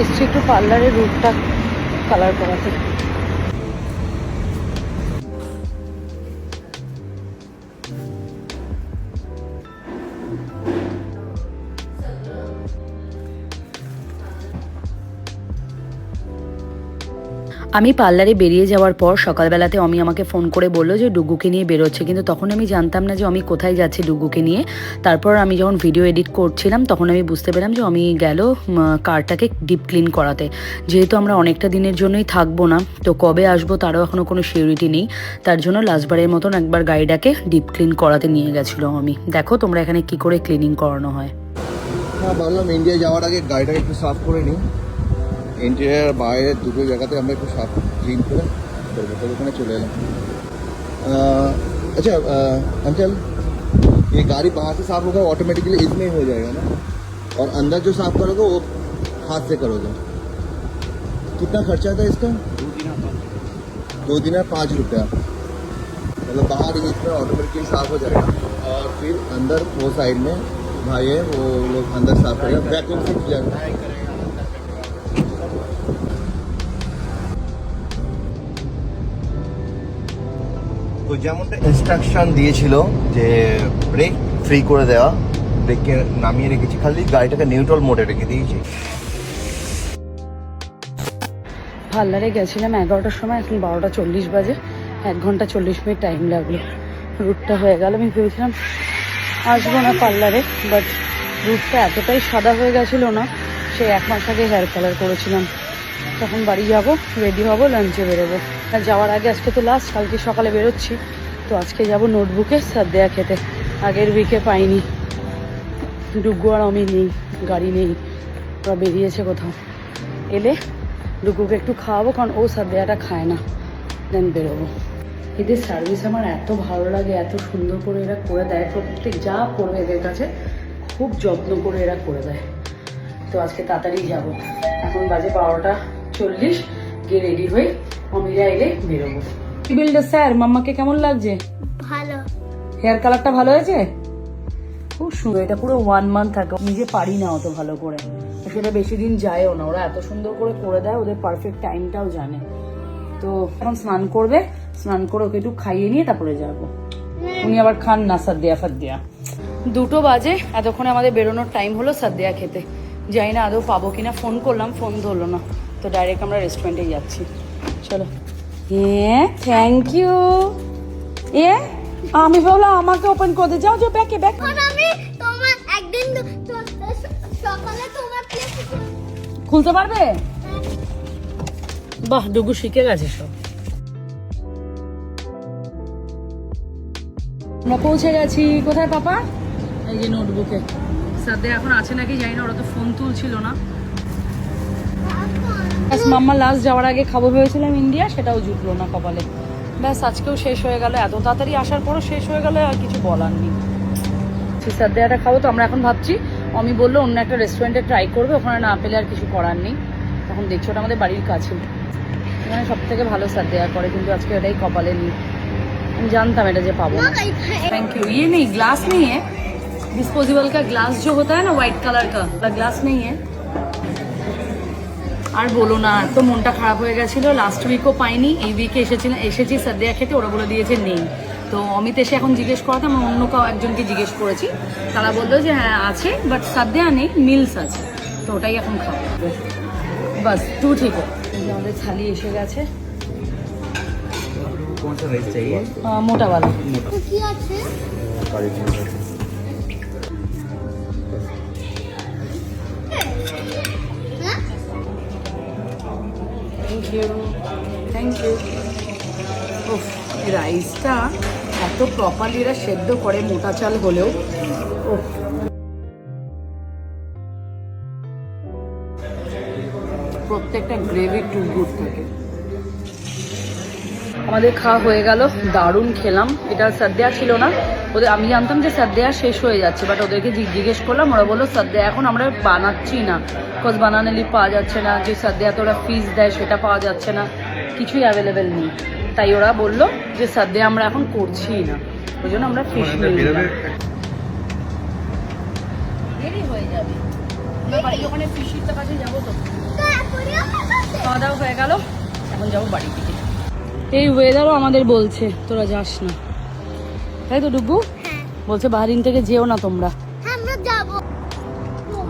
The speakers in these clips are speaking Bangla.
এসছি একটু পার্লারের রুটটা কালার করাতে। আমি পার্লারে বেরিয়ে যাওয়ার পর সকালবেলাতে অমি আমাকে ফোন করে বললো যে ডুগুকে নিয়ে বেরোচ্ছে, কিন্তু তখন আমি জানতাম না যে আমি কোথায় যাচ্ছি ডুগুকে নিয়ে। তারপর আমি যখন ভিডিও এডিট করছিলাম তখন আমি বুঝতে পেলাম যে আমি গেল কারটাকে ডিপ ক্লিন করাতে। যেহেতু আমরা অনেকটা দিনের জন্যই থাকবো না, তো কবে আসবো তারও এখনও কোনো সিউরিটি নেই, তার জন্য লাস্টবারের মতন একবার গাড়িটাকে ডিপ ক্লিন করাতে নিয়ে গেছিলো আমি। দেখো তোমরা এখানে কি করে ক্লিনিং করানো হয়। হ্যাঁ, ভাবলাম ইন্ডিয়া যাওয়ার আগে গাড়িটাকে একটু সাফ করে নিই। इंटीरियर बाहर दुटो जगह हमें एक साफ क्लीन कर चले एलाम। अच्छा अंकल, ये गाड़ी बाहर से साफ होगा ऑटोमेटिकली इसमें ही हो जाएगा ना, और अंदर जो साफ करोगे वो हाथ से करोगे। कितना खर्चा था इसका? 2 दिन 5 रुपया। मतलब बाहर इसमें ऑटोमेटिकली साफ हो जाएगा, और फिर अंदर वो साइड में भाई है वो लोग अंदर साफ करेगा, वैक्यूम से क्लियर। তো যেমনটা ইনস্ট্রাকশন দিয়েছিল যে ব্রেক ফ্রি করে দেওয়া, ব্রেককে নামিয়ে রেখেছি, খালি গাড়িটাকে নিউট্রাল মোডে রেখে দিয়েছি। পার্লারে গেছিলাম 11টার সময়, এখন 12টা 40 বাজে। 1 ঘন্টা 40 মিনিট টাইম লাগলো। রুটটা হয়ে গেল। আমি ভেবেছিলাম আসবো না পার্লারে, বাট রুটটা এতটাই সাদা হয়ে গেছিলো না, সে 1 মাস আগে হেয়ার কালার করেছিলাম। তখন বাড়ি যাব, রেডি হব, লাঞ্চে বেরোবো। আর যাওয়ার আগে আজকে তো লাস্ট, কালকে সকালে বেরোচ্ছি, তো আজকে যাব নোটবুকে সাদ্দেয়া খেতে। আগের উইকে পাইনি, ডুগু আর আমি নেই, গাড়ি নেই, ওরা বেরিয়েছে কোথাও। এলে ডুগুকে একটু খাওয়াবো, কারণ ও সাদ্দেয়াটা খায় না, দেন বেরোবো। এদের সার্ভিস আমার এত ভালো লাগে, এত সুন্দর করে এরা করে দেয়। প্রত্যেক যা করবে এদের কাছে খুব যত্ন করে এরা করে দেয়। তো আজকে তাড়াতাড়ি যাব, এখন বাজে 12টা 40, গিয়ে রেডি হয়ে অমিরা এলে বেরোবো। কি বিল্ডার স্যার, মাম্মাকে কেমন লাগছে? ভালো। হেয়ার কালারটা ভালো হয়েছে? খুব সুন্দর। এটা পুরো 1 মান্থ থাকে, নিজে পারি না অত ভালো করে, সেটা বেশি দিন যায়ও না। ওরা এত সুন্দর করে দেয়, ওদের পারফেক্ট টাইমটাও জানে। তো এখন স্নান করবে, স্নান করে ওকে একটু খাইয়ে নিয়ে তারপরে যাবো। উনি আবার খান না সাদ্দেয়া ফাদ্দেয়া। 2টো বাজে, এতক্ষণে আমাদের বেরোনোর টাইম হলো সাদ্দেয়া খেতে। জানি না আদৌ পাবো কিনা, ফোন করলাম, ফোন ধরলো না, তো ডাইরেক্ট আমরা রেস্টুরেন্টে যাচ্ছি। চলো। হ্যাঁ, থ্যাংক ইউ। আমি ভাবলাম আমাকে ওপেন করতে যাও, যে ব্যাকে ব্যাক। আমি তোমার একদিন সকালে তোমার খুলতে পারবে? বাহ, ডুগু শিখে গেছে সব। আমরা পৌঁছে গেছি। কোথায় পাপা? এই যে নোটবুকে। সাদ্দেয়া এখন আছে নাকি জানি না, ওরা তো ফোন তুলছিল না। মাম্মা লাস্ট যাওয়ার আগে খাবো ভেবেছিলাম ইন্ডিয়া, সেটাও জুটলো না কপালে। ব্যাস, আজকেও শেষ হয়ে গেল। এত তাড়াতাড়ি আসার পরও শেষ হয়ে গেল, আর কিছু বলার নেই। সাদ্দেয়াটা খাবো তো আমরা এখন ভাবছি। আমি বললো অন্য একটা রেস্টুরেন্টে ট্রাই করবে, ওখানে না পেলে আর কিছু করার নেই। তখন দেখছি ওটা আমাদের বাড়ির কাছে, এখানে সব থেকে ভালো সাদ্দেয়া করে, কিন্তু আজকে এটাই কপালে নেই। আমি জানতাম এটা যে পাবো না। Thank you. ये नहीं, ग्लास नहीं है, डिस्पोजेबल का ग्लास जो होता है ना व्हाइट कलर का, ग्लास नहीं है। আর বলো না, তো মনটা খারাপ হয়ে গেছিলো। লাস্ট উইকও পাইনি, এই উইকে এসেছি সাদ্দেয়া খেতে, ওরা বলে দিয়েছে নেই। তো অমিত এসে এখন জিজ্ঞেস করাতে আমি অন্য একজনকে জিজ্ঞেস করেছি, তারা বললো যে হ্যাঁ আছে, বাট সাদ্দেয়া নেই, মিলস আছে, তো ওটাই এখন খাবো। বাস, তু ঠিক আছে। আমাদের থালি এসে গেছে। মোটা वाला। কি আছে? Thank you. উফ, রাইসটা এত প্রপারলি এরা সেদ্ধ করে, মোটা চাল হলেও। উফ, প্রত্যেকটা গ্রেভি টু গুড থাকে। আমাদের খাওয়া হয়ে গেল, দারুণ খেলাম। এটা সাদ্দেয়া ছিল না, ওদের আমি জানতাম যে সাদ্দেয়া শেষ হয়ে যাচ্ছে, বাট ওদেরকে জিজ্ঞেস করলাম, ওরা বললো সাদ্দেয়া এখন আমরা বানাচ্ছি না, বিকজ বানানেলি পাওয়া যাচ্ছে না, যে সাদ্দেয়াতে ওরা ফিস দেয় সেটা পাওয়া যাচ্ছে না, কিছুই অ্যাভেলেবেল নেই। তাই ওরা বললো যে সাদ্দেয়া আমরা এখন করছি না, ওই জন্য আমরা ফিশ মিল নিলাম। দেরি হয়ে যাবে, আমরা বাড়ির ওখানে ফিশিরটার কাছে যাবো তো। তারপরে আমার কাছে খাওয়া দাওয়া হয়ে গেল, এখন যাবো বাড়ি দিকে। এই ওয়েদারও আমাদের বলছে তোরা যাস না, তাই তো ডুগু? হ্যাঁ বলছে বাহরিন থেকে যেও না তোমরা। হ্যাঁ, আমরা যাবো।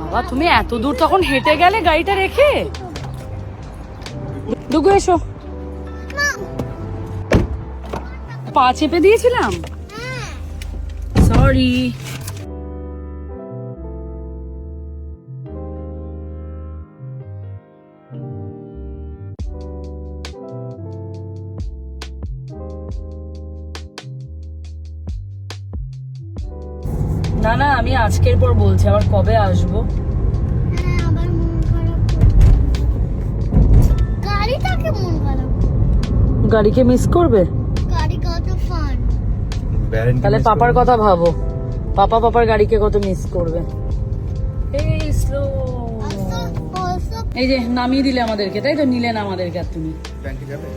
বাবা তুমি এত দূর তখন হেঁটে গেলে গাড়িটা রেখে? ডুগু এসো, মা, পা চেপে দিয়েছিলাম, হ্যাঁ সরি। না না আমি আজকের পর বলছি, আবার কবে আসবো? হ্যাঁ, আবার মন খারাপ গাড়িটাকে মন খারাপ, গাড়িকে মিস করবে? গাড়ি কত ফান। তাহলে পাপার কথা ভাবো, পাপার গাড়িকে কত মিস করবে। এই স্লো, এই যে নামিয়ে দিলে আমাদেরকে, তাই তো? নিলেন আমাদেরকে। আর তুমি ব্যাংকে যাবে?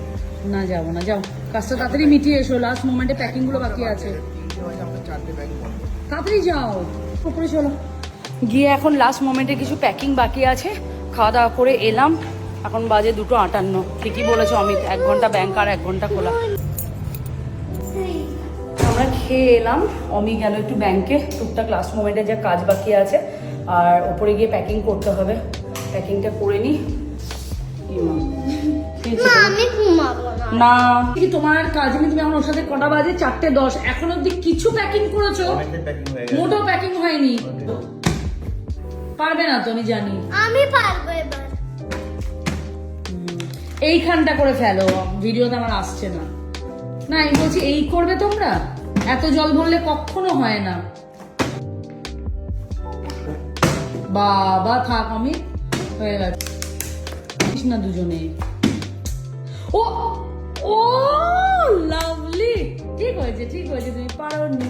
না যাবো না, যাও কাজটা তাড়াতাড়ি মিটিয়ে এসো, লাস্ট মোমেন্টে প্যাকিং গুলো বাকি আছে। তাড়াতাড়ি যাও, উপরে চলো। গিয়ে এখন লাস্ট মোমেন্টে কিছু প্যাকিং বাকি আছে, খাওয়া দাওয়া করে এলাম। এখন বাজে 2:58। ঠিকই বলেছো অমিত, 1 ঘন্টা ব্যাংক আর 1 ঘন্টা খোলা। আমরা খেয়ে এলাম, অমি গেল একটু ব্যাংকে, টুকটাক লাস্ট মোমেন্টে যা কাজ বাকি আছে, আর ওপরে গিয়ে প্যাকিং করতে হবে। প্যাকিংটা করে নি। মা, আমি ঘুমাবো না। না কি তোমার কাজ নেই? তুমি এখন ওর সাথে কটা বাজে? 4:10। এখন অব্দি কিছু প্যাকিং করেছো? মোটো প্যাকিং হয়নি। পারবে না তো আমি জানি। আমি পারবো এবার। এইখানটা করে ফেলো, ভিডিওতে আমার আসছে না। না আমি বলছি এই করবে তোমরা, এত জল ভরলে কখনো হয় না। বাবা থাক, আমি হয়ে গেছে না দুজনে। ও ও লাভলি, ঠিক হয়েছে ঠিক হয়েছে, তুমি পারোনি।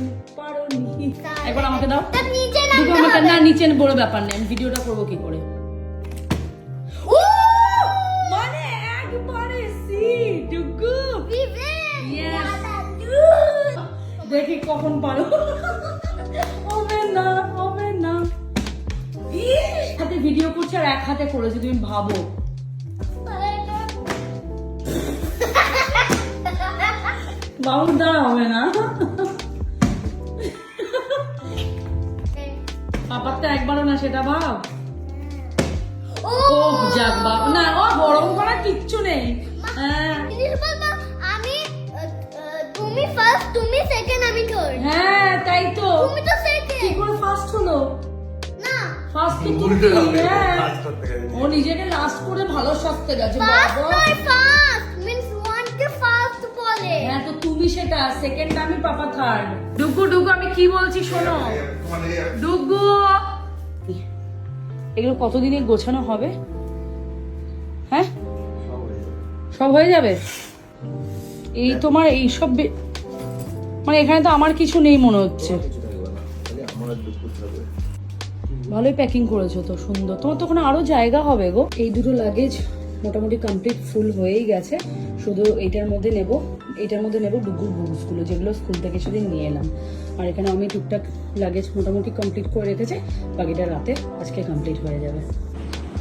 একবার আমাকে দাও। তার নিচে দুটো নামতে আমাকে হবে। না, নিচে বড় ব্যাপার নেই, আমি ভিডিওটা করবো কি করে? ও মানে একবারে সি ডুগু। Yes. দেখি কখন পারো। হবে না হবে না। হাতে ভিডিও করছে আর এক হাতে করেছে, তুমি ভাবো। বাবুর দ্বারা হবে না। পাপার তো একবারও না, সেটা ভাব। ও ও যাক বাবা, না ও গরম করার কিচ্ছু নেই। হ্যাঁ জিনিস বলবো, আমি তুমি ফার্স্ট, তুমি সেকেন্ড, আমি থার্ড। হ্যাঁ তাই তো। তুমি তো কি সেকেন্ড করে ফার্স্ট হলো? না, ফার্স্ট তো তুমি। হ্যাঁ ও নিজেকে লাস্ট করে ভালো সাজতে গেছে ফার্স্ট বাবা। নয়, ফার্স্ট মিন্স ওয়ান কে ফার্স্ট বলে। হ্যাঁ তো তুমি সেটা সেকেন্ড, আমি পাপা থার্ড। ডুগু ডুগু আমি কি বলছি শোনো, ডুগু এগুলো কতদিনে গোছানো হবে? হ্যাঁ সব হয়ে যাবে। এই তোমার এই সব মানে এখানে তো আমার কিছু নেই মনে হচ্ছে। ভালোই প্যাকিং করেছো তো, সুন্দর। তোমার তো ওখানে আরো জায়গা হবে গো। এই দুটো লাগেজ মোটামুটি কমপ্লিট ফুল হয়েই গেছে, শুধু এইটার মধ্যে নেব ডুগুর বুকসগুলো, যেগুলো স্কুল থেকে সেদিন নিয়ে এলাম। আর এখানে আমি টুকটাক লাগেজ মোটামুটি কমপ্লিট করে রেখেছে, বাকিটা রাতে আজকে কমপ্লিট হয়ে যাবে।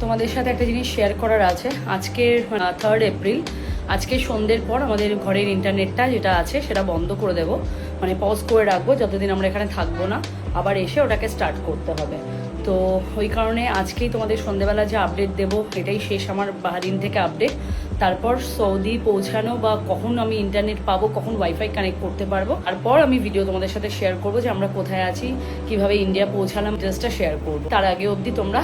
তোমাদের সাথে একটা জিনিস শেয়ার করার আছে। আজকের 3rd এপ্রিল, আজকে সন্ধ্যের পর আমাদের ঘরের ইন্টারনেটটা যেটা আছে সেটা বন্ধ করে দেব, মানে পজ করে রাখবো যতদিন আমরা এখানে থাকবো না, আবার এসে ওটাকে স্টার্ট করতে হবে। তো ওই কারণে আজকেই তোমাদের সন্ধ্যেবেলা যে আপডেট দেবো এটাই শেষ আমার বাহরিন থেকে আপডেট। তারপর সৌদি পৌঁছানো বা কখন আমি ইন্টারনেট পাবো, কখন ওয়াইফাই কানেক্ট করতে পারবো, তারপর আমি ভিডিও তোমাদের সাথে শেয়ার করবো যে আমরা কোথায় আছি, কিভাবে ইন্ডিয়া পৌঁছালাম, ডিটেলসটা শেয়ার করবো। তার আগে অবধি তোমরা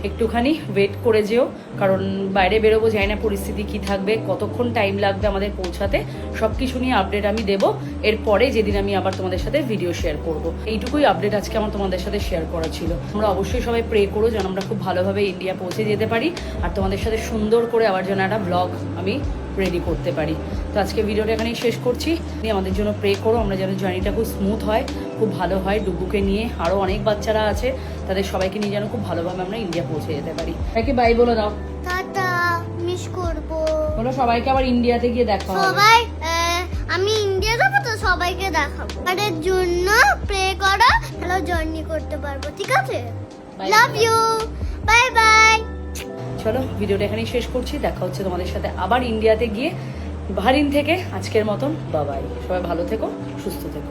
একটুখানি ওয়েট করে যেও, কারণ বাইরে বেরোবো, জানি না পরিস্থিতি কি থাকবে, কতক্ষণ টাইম লাগবে আমাদের পৌঁছাতে, সব কিছু নিয়ে আপডেট আমি দেবো এরপরে, যেদিন আমি আবার তোমাদের সাথে ভিডিও শেয়ার করব। এইটুকুই আপডেট আজকে আমার তোমাদের সাথে শেয়ার করা ছিল। আমরা অবশ্যই সবাই প্রে করো যেন আমরা খুব ভালোভাবে ইন্ডিয়া পৌঁছে যেতে পারি, আর তোমাদের সাথে সুন্দর করে আবার যেন একটা ব্লগ আমি রেডি করতে পারি। তো আজকে ভিডিওটা এখানেই শেষ করছি। আমাদের জন্য প্রে করো, আমরা যেন জার্নিটা খুব স্মুথ হয়, খুব ভালো হয়। ডুগুকে নিয়ে আরও অনেক বাচ্চারা আছে, তাদের সবাইকে নিয়ে যেন খুব ভালোভাবে আমরা ইন্ডিয়া পৌঁছে যেতে পারি। সবাইকে বাই বলে দাও। টাটা, মিস করবো। বলো সবাইকে আবার ইন্ডিয়াতে গিয়ে দেখা হবে। সবাই আমি ইন্ডিয়া যাবো তো সবাইকে দেখাবো, তাদের জন্য প্রে করো, ভালো জার্নি করতে পারবো, ঠিক আছে? Bye. Love you, bye. চলো ভিডিওটা এখানেই শেষ করছি, দেখা হচ্ছে তোমাদের সাথে আবার ইন্ডিয়াতে গিয়ে। বাহরিন থেকে আজকের মতন বাবাই, সবাই ভালো থেকো, সুস্থ থেকো।